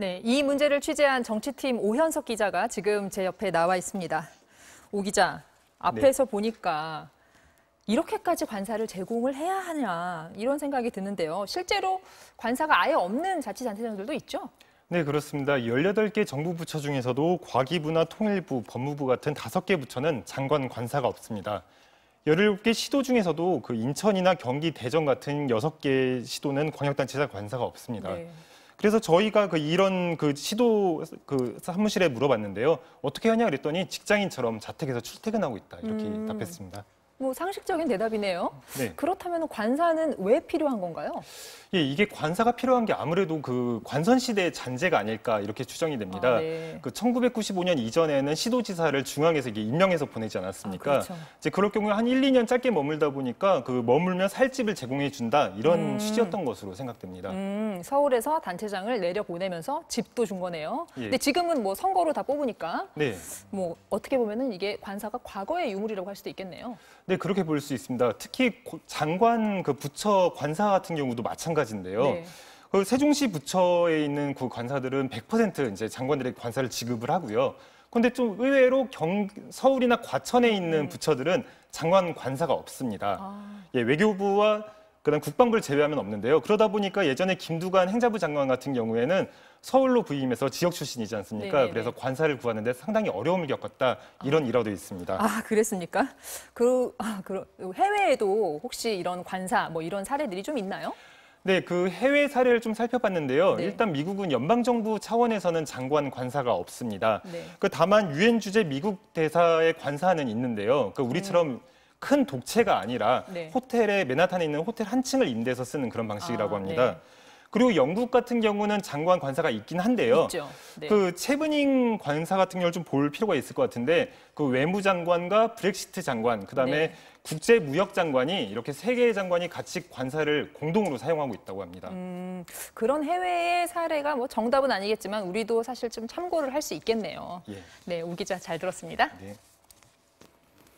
네, 이 문제를 취재한 정치팀 오현석 기자가 지금 제 옆에 나와 있습니다. 오 기자, 앞에서 보니까 이렇게까지 관사를 제공을 해야 하냐 이런 생각이 드는데요. 실제로 관사가 아예 없는 자치단체장들도 있죠? 네, 그렇습니다. 18개 정부 부처 중에서도 과기부나 통일부, 법무부 같은 5개 부처는 장관 관사가 없습니다. 17개 시도 중에서도 그 인천이나 경기, 대전 같은 6개 시도는 광역단체장 관사가 없습니다. 네. 그래서 저희가 이런 시도 사무실에 물어봤는데요. 어떻게 하냐 그랬더니 직장인처럼 자택에서 출퇴근하고 있다 이렇게 답했습니다. 뭐 상식적인 대답이네요. 네. 그렇다면 관사는 왜 필요한 건가요? 예, 이게 관사가 필요한 게 아무래도 그 관선 시대의 잔재가 아닐까 이렇게 추정이 됩니다. 그 1995년 이전에는 시도지사를 중앙에서 이게 임명해서 보내지 않았습니까? 그렇죠. 이제 그럴 경우에 한 1, 2년 짧게 머물다 보니까 그 머물면 살 집을 제공해 준다 이런 취지였던 것으로 생각됩니다. 서울에서 단체장을 내려 보내면서 집도 준 거네요. 예. 근데 지금은 뭐 선거로 다 뽑으니까 네. 뭐 어떻게 보면은 이게 관사가 과거의 유물이라고 할 수도 있겠네요. 네, 그렇게 볼 수 있습니다. 특히 장관 그 부처 관사 같은 경우도 마찬가지인데요. 네. 그 세종시 부처에 있는 그 관사들은 100% 이제 장관들에게 관사를 지급을 하고요. 그런데 좀 의외로 서울이나 과천에 있는 부처들은 장관 관사가 없습니다. 예, 외교부와 그다음 국방부를 제외하면 없는데요. 그러다 보니까 예전에 김두관 행자부 장관 같은 경우에는 서울로 부임해서 지역 출신이지 않습니까? 네네네. 그래서 관사를 구하는데 상당히 어려움을 겪었다 이런 일화도 있습니다. 아, 그랬습니까? 해외에도 혹시 이런 관사 뭐 이런 사례들이 좀 있나요? 네, 그 해외 사례를 좀 살펴봤는데요. 네. 일단 미국은 연방정부 차원에서는 장관 관사가 없습니다. 네. 다만 유엔 주재 미국 대사의 관사는 있는데요. 우리처럼 큰 독채가 아니라 네. 호텔에 맨하탄에 있는 호텔 한 층을 임대해서 쓰는 그런 방식이라고 합니다. 네. 그리고 영국 같은 경우는 장관 관사가 있긴 한데요. 있죠. 네. 체브닝 관사 같은 경우를 좀 볼 필요가 있을 것 같은데 외무장관과 브렉시트 장관, 그다음에 네. 국제무역장관이 이렇게 3개의 장관이 같이 관사를 공동으로 사용하고 있다고 합니다. 그런 해외의 사례가 뭐 정답은 아니겠지만 우리도 사실 좀 참고를 할 수 있겠네요. 예. 네, 오 기자 잘 들었습니다. 네.